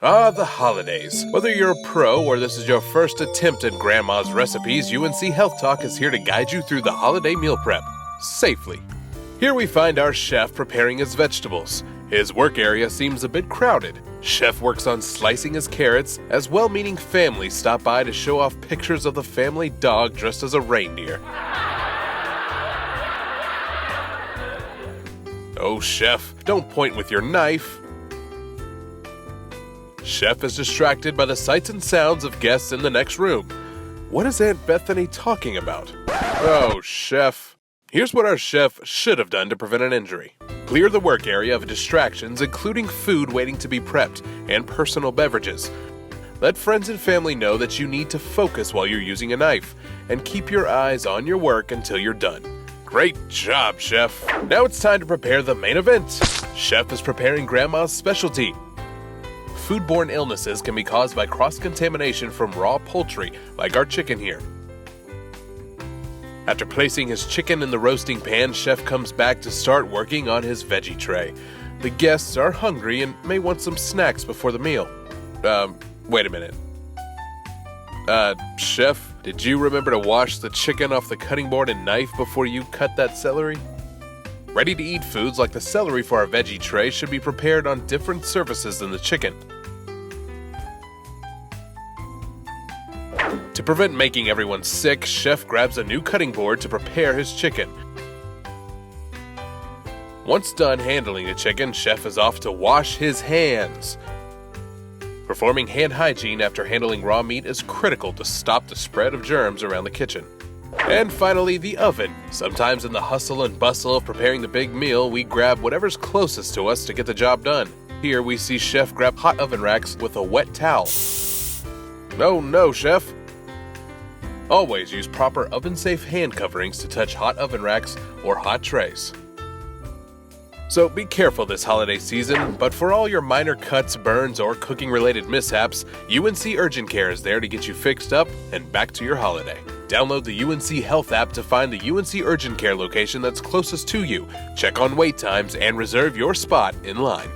Ah, the holidays. Whether you're a pro or this is your first attempt at Grandma's recipes, UNC Health Talk is here to guide you through the holiday meal prep safely. Here we find our chef preparing his vegetables. His work area seems a bit crowded. Chef works on slicing his carrots as well-meaning families stop by to show off pictures of the family dog dressed as a reindeer. Oh, chef, don't point with your knife. Chef is distracted by the sights and sounds of guests in the next room. What is Aunt Bethany talking about? Oh, chef. Here's what our chef should have done to prevent an injury. Clear the work area of distractions, including food waiting to be prepped and personal beverages. Let friends and family know that you need to focus while you're using a knife, and keep your eyes on your work until you're done. Great job, chef. Now it's time to prepare the main event. Chef is preparing Grandma's specialty. Foodborne illnesses can be caused by cross-contamination from raw poultry, like our chicken here. After placing his chicken in the roasting pan, Chef comes back to start working on his veggie tray. The guests are hungry and may want some snacks before the meal. Wait a minute. Chef, did you remember to wash the chicken off the cutting board and knife before you cut that celery? Ready-to-eat foods like the celery for our veggie tray should be prepared on different surfaces than the chicken. To prevent making everyone sick, Chef grabs a new cutting board to prepare his chicken. Once done handling the chicken, Chef is off to wash his hands. Performing hand hygiene after handling raw meat is critical to stop the spread of germs around the kitchen. And finally, the oven. Sometimes in the hustle and bustle of preparing the big meal, we grab whatever's closest to us to get the job done. Here we see Chef grab hot oven racks with a wet towel. Oh no, Chef! Always use proper oven-safe hand coverings to touch hot oven racks or hot trays. So be careful this holiday season, but for all your minor cuts, burns, or cooking-related mishaps, UNC Urgent Care is there to get you fixed up and back to your holiday. Download the UNC Health app to find the UNC Urgent Care location that's closest to you. Check on wait times and reserve your spot in line.